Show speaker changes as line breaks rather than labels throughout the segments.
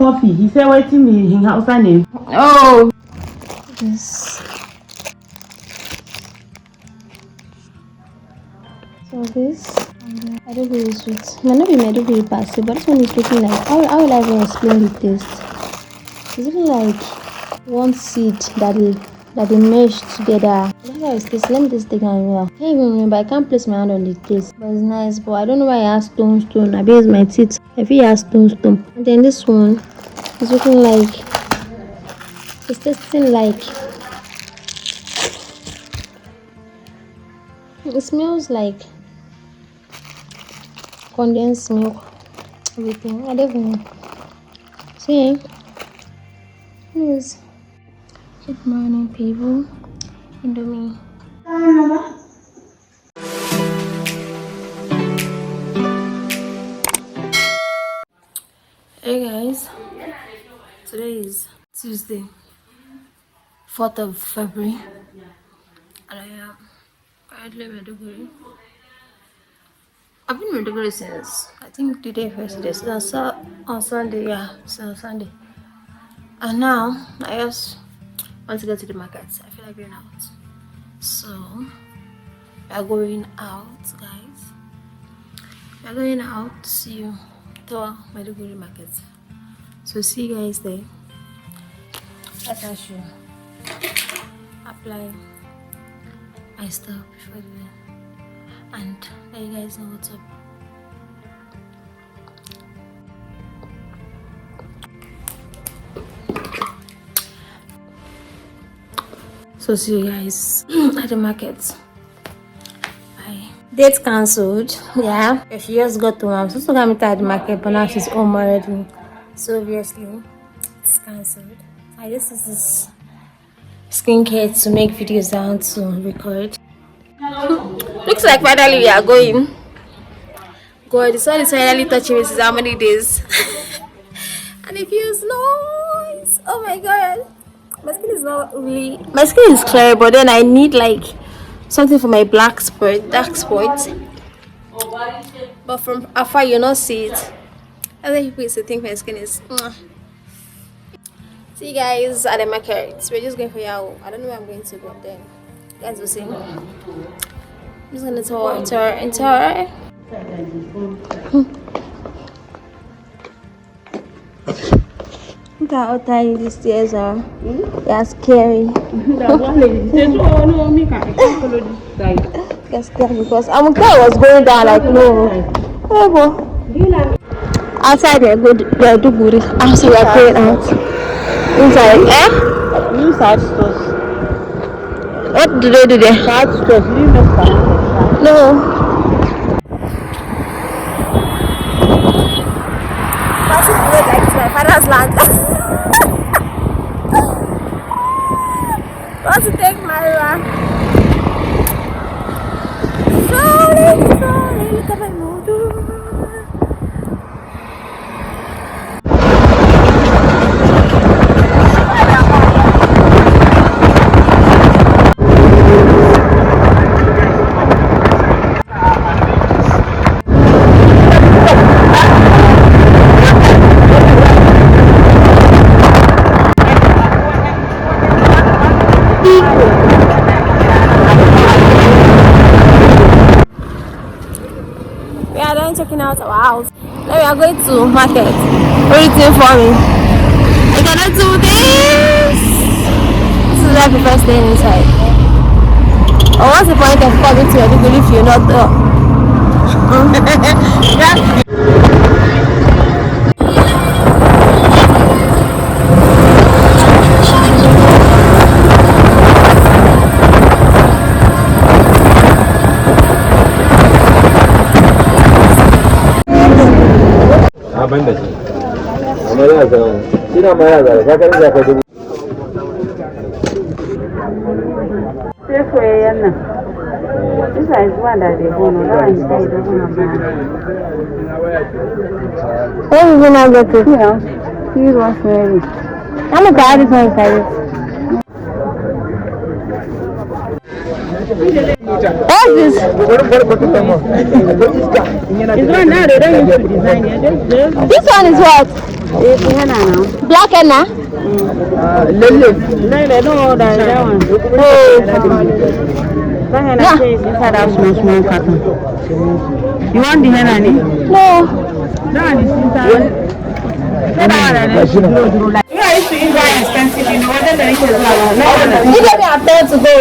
coffee. He said waiting me in house name.
Oh. This. So this. Maiduguri sweet. It might not be Maiduguri pasta, but this one is looking like. How will I even explain the taste? It's looking like one seed that they meshed together. I don't know how it's tastes. Let me just take it here. I can't even remember. I can't place my hand on the taste, but it's nice. But I don't know why it has stone. I bet it's my teeth. I feel it has stone. And then this one is looking like. It's tasting like. It smells like condensed milk. Everything. I don't even know. See. Anyways. Good morning, people. Indomie. Hey guys, today is Tuesday, 4th of February, and I am currently in Maiduguri. I've been in Maiduguri since I think the day first day, so on Sunday, Sunday, and now I just want to go to the market. I feel like going out, so we are going out, guys. We are going out to see the Maiduguri market. So see you guys there. I should apply my stuff before then, and let you guys know what's up. So see you guys at the market. Bye. Date cancelled. Yeah. She just got to I'm supposed to come at the market, but now she's home already. So obviously it's cancelled. I just use this skincare to make videos down to record. Looks like finally we are going. God, the sun is finally touching me since how many days? And it feels nice. Oh my god. My skin is not really. My skin is clear, but then I need like something for my dark spots. But from afar, you not see it. Other people used to think my skin is. See you guys at the market. We're just going for Yahoo. I don't know where I'm going to, but then you guys will see. I'm just gonna tour. Look at how tiny these stairs are. They're scary. They're scary because I was going down like no. Outside they're good. They're do good. Outside we're going out. Inside,
Inside stores.
What do they do there?
Inside stores.
No. My father's land. Want to take Mariam. Slowly, look at my motor. Checking out our house. Now we are going to market. Waiting for me. We're gonna do this. This is like the first day inside. Oh, what's the point of coming to Maiduguri if you're not there?
This is one that they want to
What is it now get to?
Here's one for
I'm gonna buy this one inside. What's this?
It's one now, they don't use to design it.
This one is what?
It's henna now.
Black henna?
Lily. Lily, no, that one.
Oh.
That henna stays inside that small carton. You want the henna?
No.
That one is inside. That one is like. You know, I used to use very expensive, you know, what the is like.
You gave me a pen to go.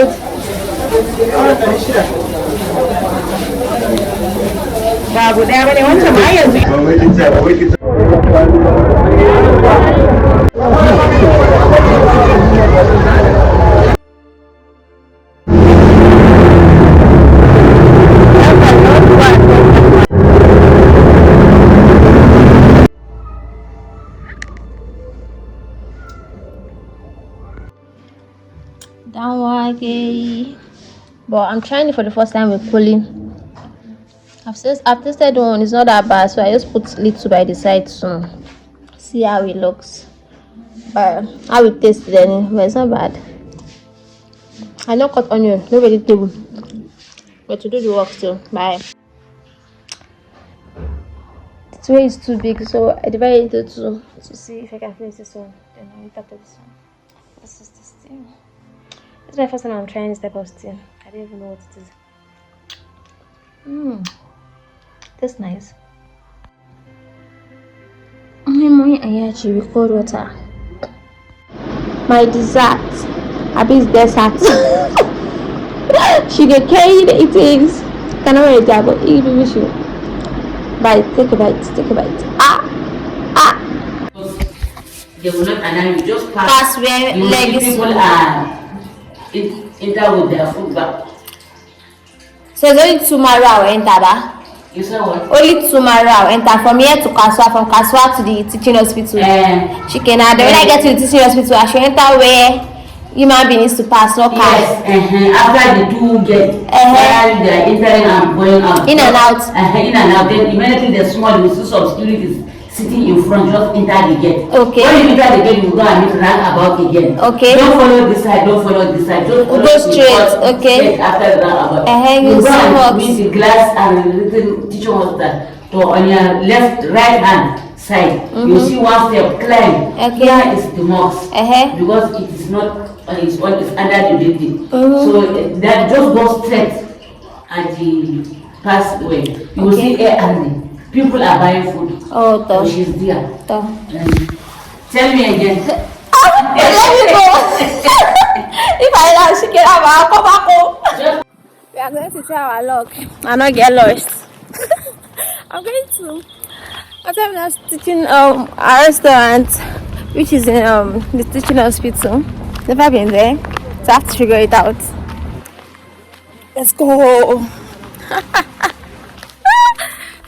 Babu, they have want to buy it.
Downward, but I'm trying it for the first time with pulling. I've tested one, it's not that bad, so I just put little by the side to see how it looks. But I will taste it anyway, but it's not bad. I don't cut onion, no vegetable, but to do the work still. Bye. The tray is too big, so I divided it into two to see if I can finish this one. Then I'll eat after this one. This is the steam. This is my first time I'm trying this type of steam. I don't even know what it is. That's nice. With cold water. My dessert. I be dessert. She get carried the eatings. Cannot wait to go eat with you. Bite, take a bite.
They will not allow you just pass
where
you
leg
see
is.
people are enter with their food back.
So it's only tomorrow I'll enter that.
You said what?
Only tomorrow I'll enter from here to Kaswa, from Kaswa to the teaching hospital. She can add when I get to the teaching hospital, I should enter where human being needs to pass, no car.
Yes, after the two get they are entering and going out.
In and out.
In and out. Then immediately the small you see some securities sitting in front, just enter the gate.
Okay.
When you enter the gate, you go and meet round about again.
Okay.
Don't follow this side, just
go straight. Okay.
After the roundabout.
You
go and
what?
meet the glass and the little teacher hospital. So on your right hand side, you see one step climb.
Okay.
Here is the mosque. Because it is not on its own, it's under the building. So that just go straight at the pathway. You will see air and people are buying food.
Oh,
so she's there.
Tell
me again.
Let me go. If I don't, she can have a come back home. We are going to try our luck and not get lost. I'm going to. I'm now teaching a restaurant which is in the teaching hospital. Never been there, so I have to figure it out. Let's go.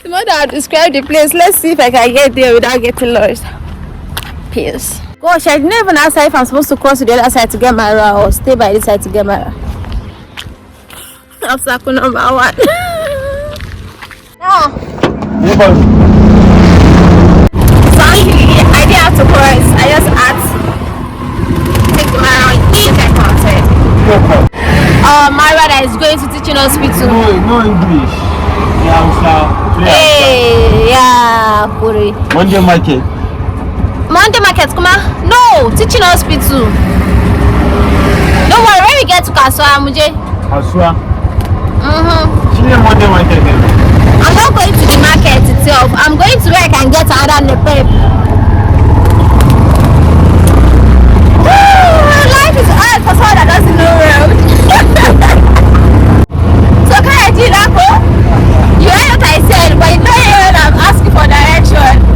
The more that I describe the place, let's see if I can get there without getting lost. Peace. Gosh, I didn't even ask if I'm supposed to cross to the other side to get my route or stay by this side to get my route. Obstacle number one. Now. Sorry, I didn't have to cross. I just had to take my route if I crossed. My brother is going to teaching hospital.
No English.
Hey, yeah, Kuri.
Monday market.
Monday market, come on. No, teaching hospital. Don't worry, when we get to Kaswa, Muje.
Kaswa?
Monday
market then.
I'm not going to the market itself. I'm going to where I can get another nepep. Life is hard for someone that doesn't know road. So can I do that? You heard what I said, but you don't hear when I'm asking for direction.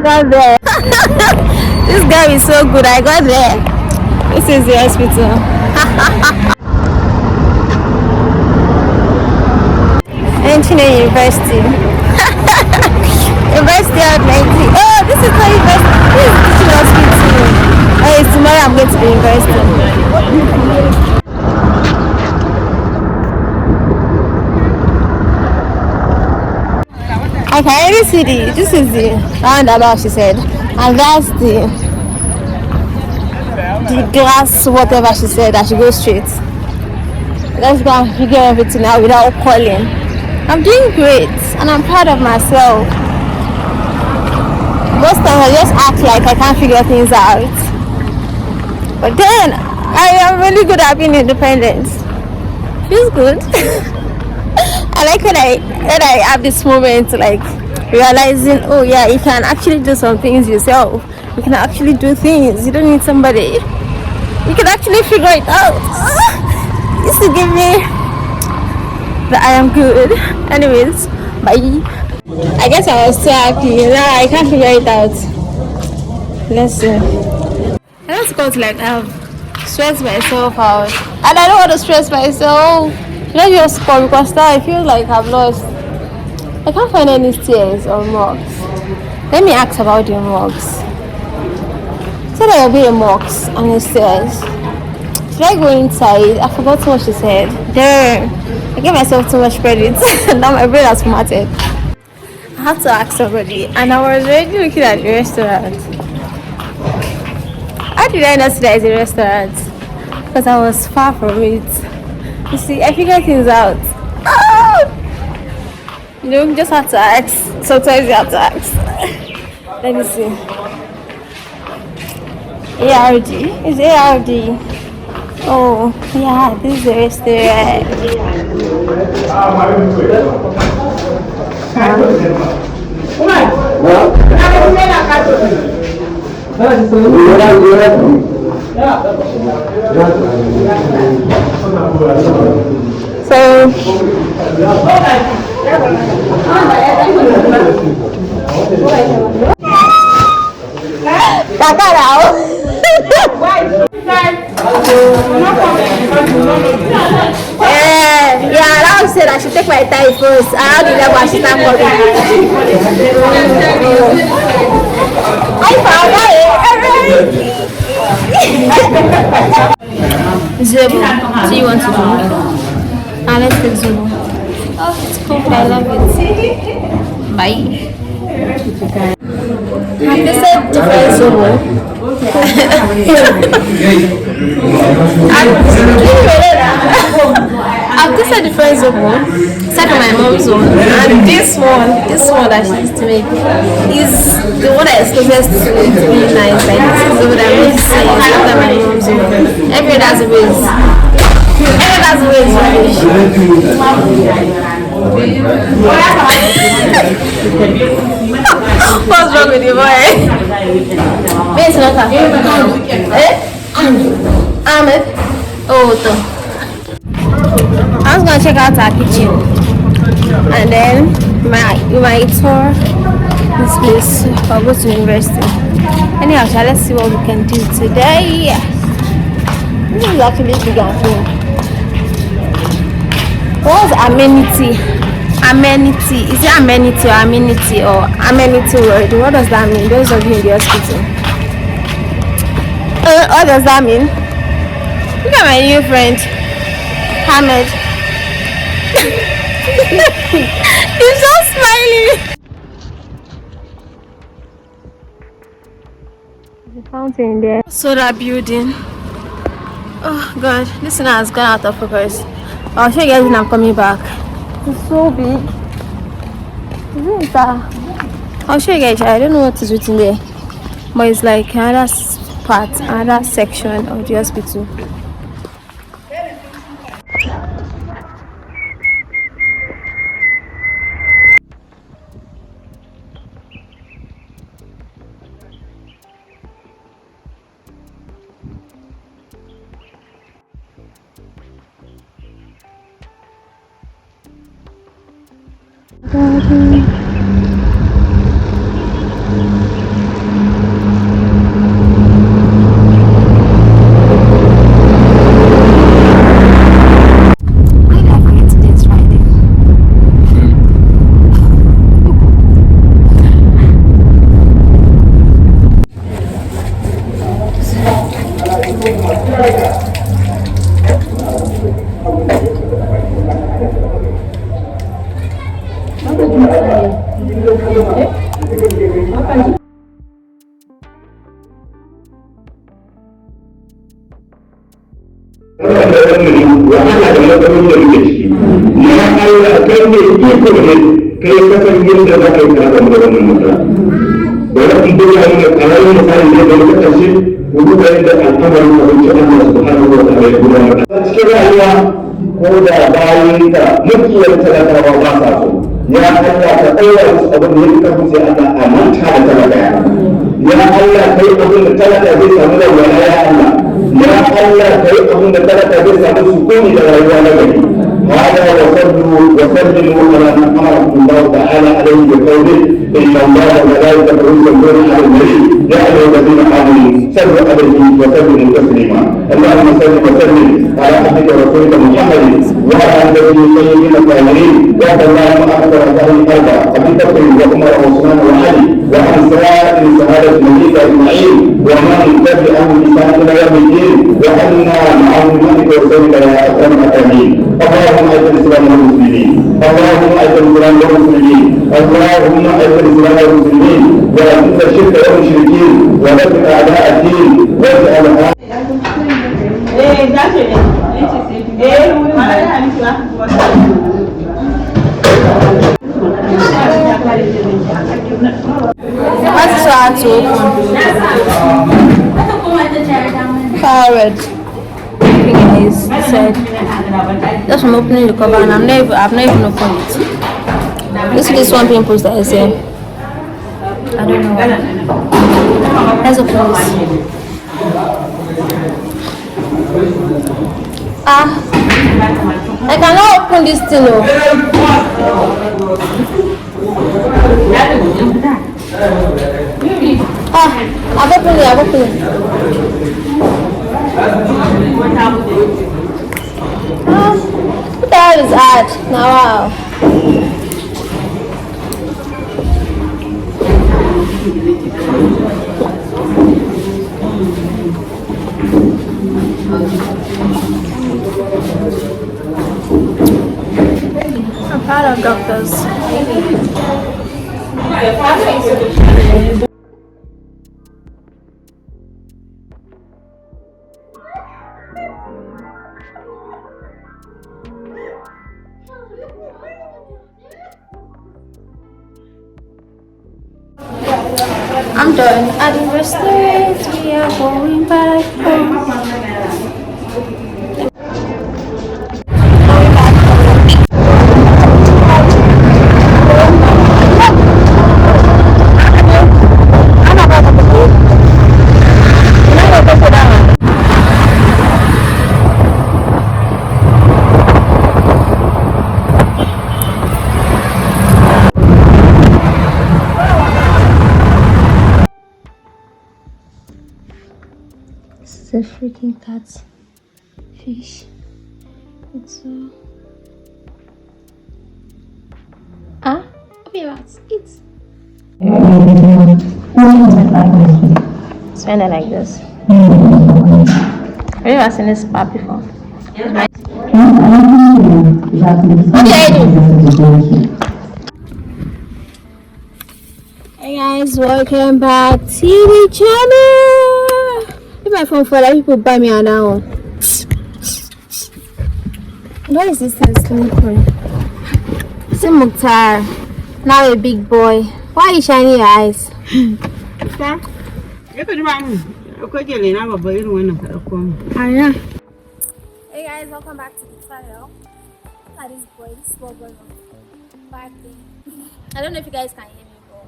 Got there. This guy is so good. I got there. This is the hospital. mentioning university. University of Nigeria. Oh, this is not university. This is teaching hospital. Oh, it's tomorrow I'm going to the university. I can already see this is the roundabout, she said. And that's the glass, whatever she said, I should go straight. Let's go and figure everything out without calling. I'm doing great and I'm proud of myself. Most times I just act like I can't figure things out. But then I am really good at being independent. Feels good. I like when I have this moment like realizing, oh yeah, you can actually do some things yourself. You can actually do things. You don't need somebody. You can actually figure it out. Used to give me that I am good. Anyways, bye. I guess I was so happy. Now I can't figure it out. Let's see. I just got like I've stressed myself out. And I don't want to stress myself. Let me just call because now I feel like I've lost. I can't find any stairs or mugs. Let me ask about the mugs. So there will be a mugs and the stairs. Should I go inside? I forgot what she said. Damn. I gave myself too much credit. Now my brain has formatted. I had to ask somebody and I was already looking at the restaurant. How did I not see that it's a restaurant? Because I was far from it. You see, I figured things out. Oh! You know, you just have to ask. Sometimes you have to ask. Let me see. ARD. It's ARD. Oh, yeah, this is the restaurant. So yeah, I said I should take my time first. How did I should start for I found out. Zero. Do you want to do? Let's take zero. Oh, it's cool. I love it. Bye. Have they said different zero? I've tasted different zobo, aside from my mom's one, and this one that she used to make is the one that is closest to it being nice. Like this is the one that makes sense after my mom's one. Every other zobo is rubbish. What's wrong with you, boy? Where's Nata? Ahmed? Oh, I was gonna check out our kitchen and then we might tour this place or go to university. Anyhow, let's see what we can do today. This is actually big and cool. What's amenity? Amenity. Is it amenity or amenity or amenity word? What does that mean? Those of you in the hospital. What does that mean? Look at my new friend, Ahmed. He's so smiling. There's a fountain there. Soda building. Oh God, this thing has gone out of focus. I'll show you guys when I'm coming back. It's so big. Isn't it? I'll show you guys. I don't know what is written there, but it's like another part, another section of the hospital.
yadda za ka yi kana kan da wannan matsala. Bari in buga mana ƙaramin misali ne da muka ƙarshe mu duba yadda al'amarin abinci Allah subhanahu wa ta'ala ya gudanar. A cikin rayuwa ko da bayan ka mukiyar talakawa ba sa so. Ya Allah ka ɗaura musu abin da ya fi ƙarfin sai Allah a manta da talaka. Ya Allah kai abin da talaka zai samu da wala ya Allah. Ya Allah kai abin da talaka zai samu sukuni da rayuwa na gari. هذا وصلوا وسلموا على من امركم الله تعالى عليه بقوله ان الله وملائكته يصلون على النبي يا ايها الذين امنوا صلوا عليه وسلموا تسليما اللهم صل وسلم على عبدك ورسولك محمد وعلى اله الطيبين الطاهرين وارض اللهم اكثر اهل الارض ابي بكر وعمر وعثمان وعلي وعن سائر الصحابه نبيك اجمعين ومن تبعهم بإحسان الى يوم الدين وعنا معهم منك ورسولك يا اكرم الاكرمين اللهم اعز الاسلام والمسلمين اللهم اعز الاسلام والمسلمين اللهم اعز الاسلام والمسلمين واذل الشرك والمشركين ودمر اعداء الدين واجعل
What's that Carrot. Guys, said that's from opening the cover and I've not even opened it. This one pimples that I say. I don't know why. Let's open this. I cannot open this thing. I've opened it. What the hell is that? Now, wow. I'm proud of doctors. I'm done at the restaurant. We are going back home. It's a freaking cat fish. It's so open your mouth, eat. Spend it like this. Have you ever seen this spot before? What did I do? Hey guys, welcome back to the channel. If my phone fall, people buy me another one. Why is this thing sleeping? See Mukhtar, now a big boy. Why are you shining your eyes? Hey guys, welcome back to the channel. Look at this boy, this small boy. Back there. I don't know if you guys can hear me, but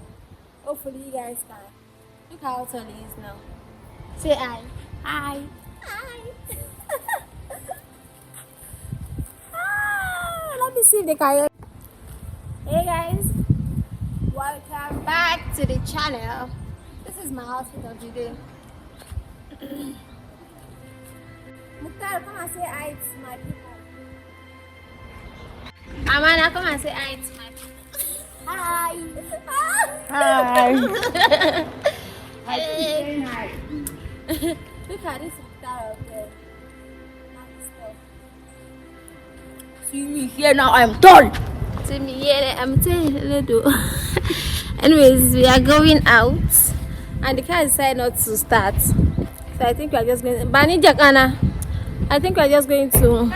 hopefully you guys can. Look how tall he is now. Say hi. Hi. Hi. Let me see if they can hear. Hey guys, welcome back to the channel. This is my outfit of the day. Mukhtar, come and say hi to my people. Amanda, come and say hi to my people. Hi. Hi. Hi. Look at this Mukhtar up there. See me here now, I'm tall. See me here, I'm tall. Anyways, we are going out and the car decided not to start. So I think we are just going to Bani Jakana. I think we are just going to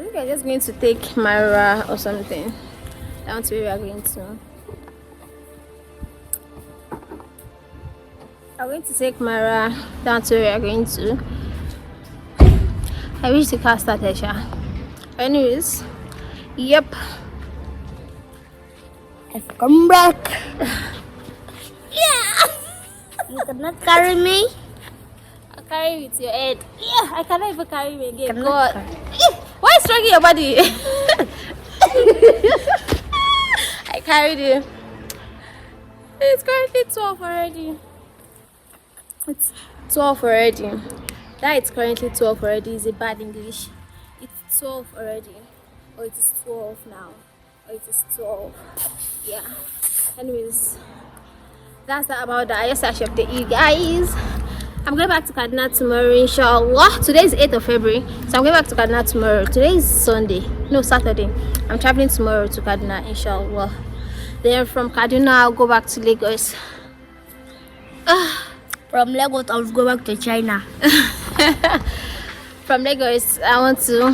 think I'm just going to take Mara or something down to where we are going to. I'm going to take Mara down to where we are going to. I wish the car started, Sha. Anyways, yep.
I've come back. Yeah. You cannot carry me.
I'll carry you with your head. Yeah, I cannot even carry you again. God. Why is dragging your body? I carried you. It's currently 12 already. It's 12 already. That it's currently 12 already is a bad English. It's 12 already. Or it is 12 now. Or it is 12. Yeah. Anyways, that's that about that. I just have to update you guys. I'm going back to Kaduna tomorrow, inshallah. Today is 8th of February, so I'm going back to Kaduna tomorrow. Today is Sunday, no, Saturday. I'm traveling tomorrow to Kaduna, inshallah. Then from Kaduna, I'll go back to Lagos.
From Lagos, I'll go back to China.
From Lagos, I want to...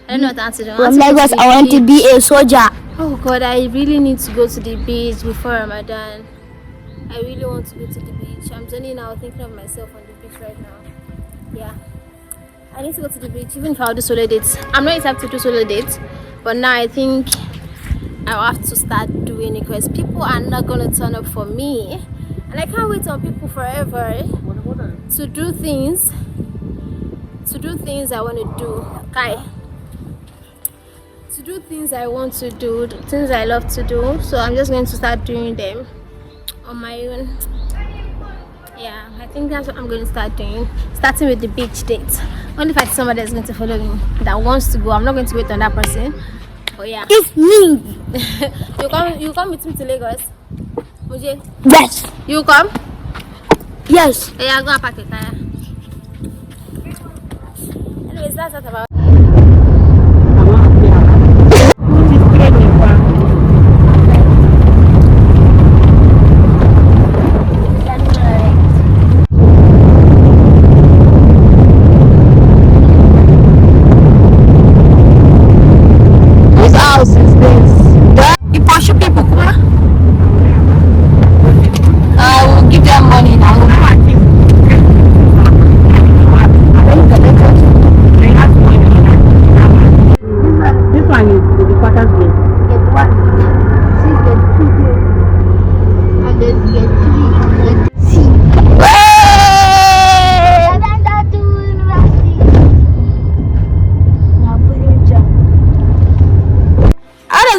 I don't know what I want to do.
From Lagos, I want to be a soldier.
Oh God, I really need to go to the beach before Ramadan. I really want to go to the beach. I'm zoning out, thinking of myself on the beach right now. Yeah, I need to go to the beach, even if I'll do solo dates. I'm not excited to do solo dates, but now I think I'll have to start doing it because people are not gonna turn up for me, and I can't wait on people forever to do things I want to do. Okay. To do things I want to do, things I love to do. So I'm just going to start doing them on my own. Yeah, I think that's what I'm going to start doing. Starting with the beach dates. Only if I see somebody that's going to follow me that wants to go. I'm not going to wait on that person. But yeah.
It's me.
You come with me to Lagos? Muje?
Yes.
You come?
Yes.
Yeah, go and pack your car. Anyways, that's what about.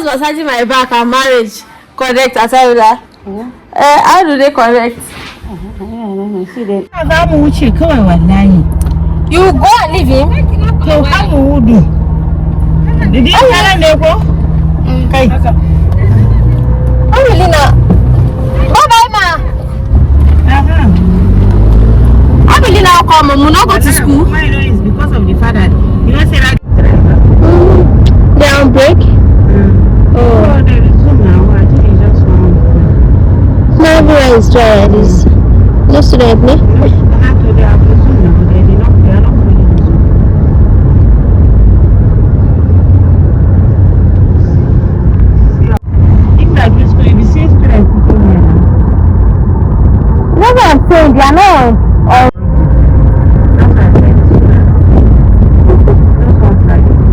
Massaging my back and marriage correct as I that. How do they correct? You go and leave him.
So how you do? Did you tell him to go? Okay.
Oh really now? Bye bye ma. I really now come. We not go to school.
Why no? It's because of the father. You know say that.
They on break.
Oh, there is some now. I think it's just one.
Not everywhere is dry like this. No student, ne?
They are not fully Zoom. If that is going to be safe to like people here now.
No, I'm saying they are not.
That's what I said. Those ones like this.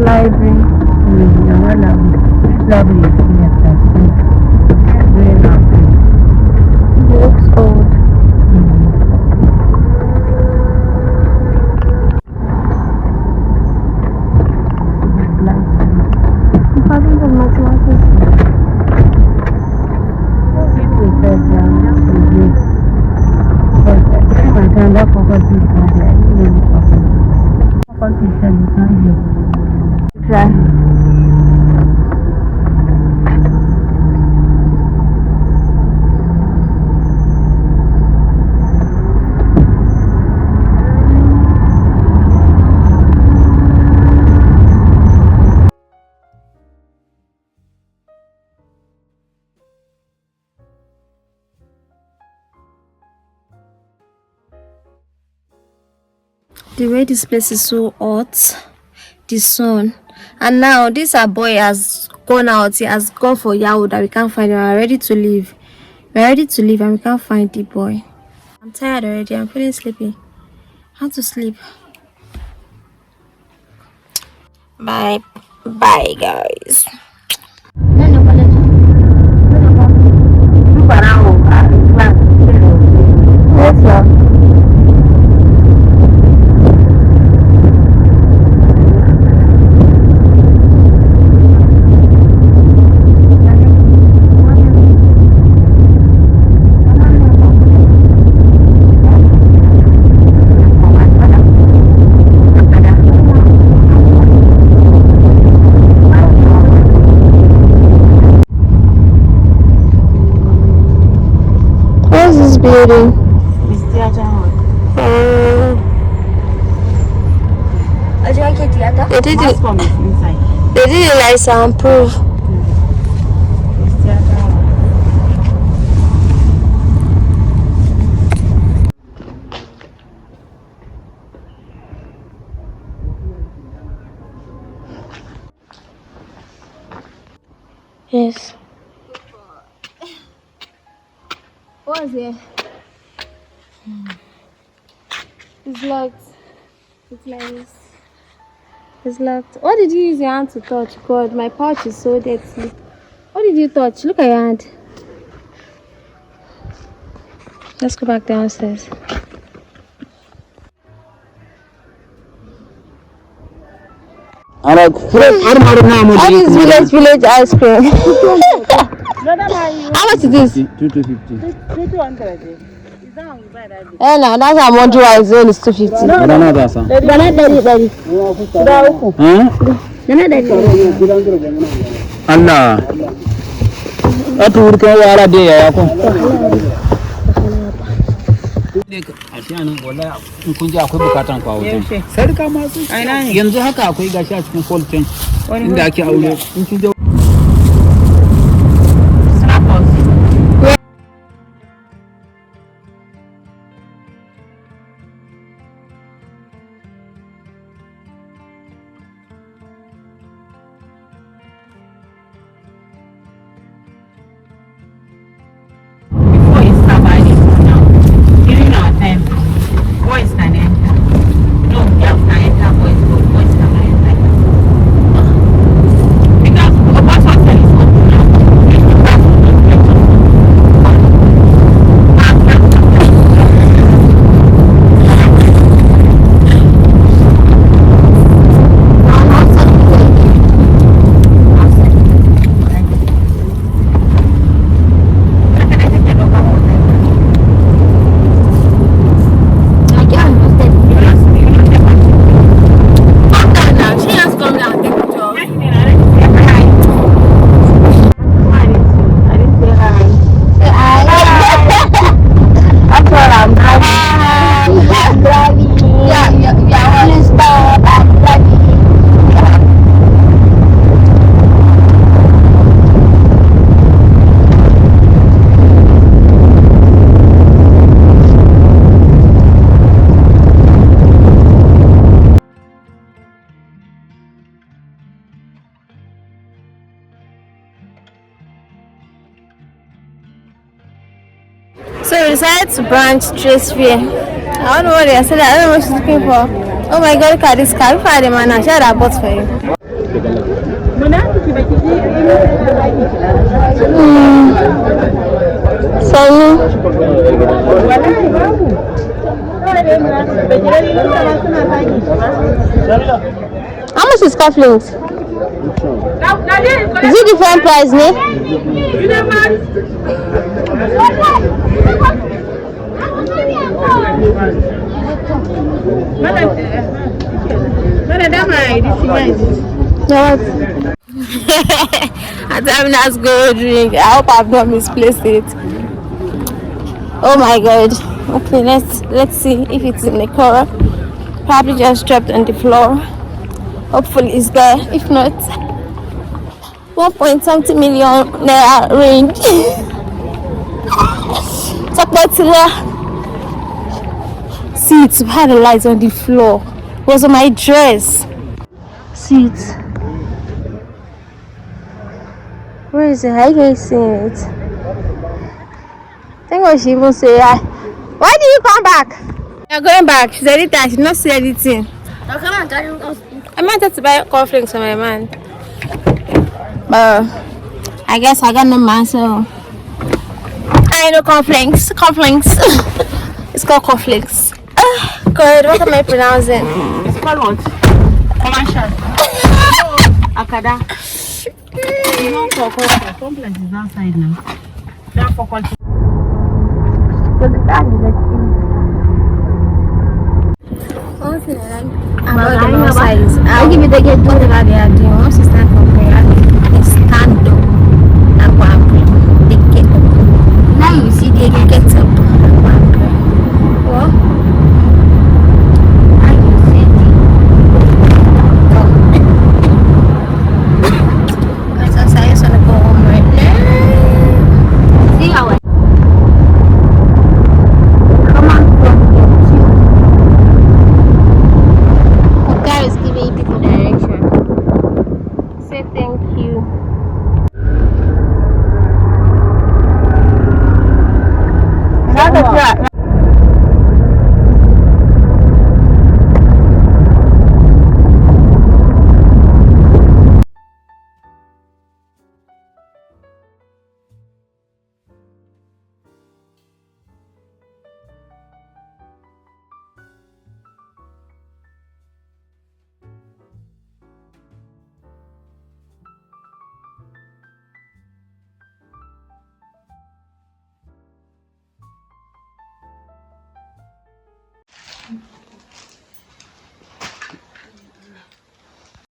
library. Your library. This library is here. Doing nothing.
It looks old. Probably the mathematics.
People said they are just review. But every time that faculty is not there, I didn't know the faculty. Faculty said it's not here.
Try. The way this place is so hot, the sun, and now this our boy has gone out. He has gone for Yahoo that we can't find him. We're ready to leave. We're ready to leave and we can't find the boy. I'm tired already. I'm feeling sleepy. How to sleep? Bye, bye, guys. Yes, sir. What's this building? They didn't like soundproof. Yes. What's it? It's locked. It's like this. It's locked. What did you use your hand to touch? God, my pouch is so dirty. What did you touch? Look at your hand. Let's go back downstairs. What is village ice cream? How much is this?
200. Is that how you buy that?
No, that's how much is only 250.
No,
Allah. Atu urkan wara de ya ko. Wallahi in kun ji akwai bukatan ku a wajen. Sarka masu. Yanzu haka akwai gashi a cikin foltin inda ake aure. In kin je So we decided to branch Trace Fair. I don't know what they said. I don't know what she's looking for. Oh my god, look at this car. Look at the man. I should have bought for you.
So, how much is cufflinks? Is it different price, ne? I'm having us go drink. I hope I've not misplaced it. Oh my god. Okay, let's see if it's in the car. Probably just dropped on the floor. Hopefully it's there. If not, 1.something million naira range. Talk about see it, had the lights on the floor. It was on my dress. See it. Where is it? How you guys seeing it? I think what she even say. Why did you come back? You're going back. She said it. She did not see anything. I wanted to buy cornflakes for my man. But I guess I got no man, so I know cornflakes. Cornflakes. It's called cornflakes. Good. What am I pronouncing?
It's called what? Commercial. Akada. You know, for complex is outside now. That for control.
One thing I like about the size, I'll give you the get what they are doing. Once you start comparing, they stand up and wamp. They get up. Now you see they get up and wamp. What? Now you see it. That's how I just want to go home right now. See how I come on. Guys giving people direction. Say thank you.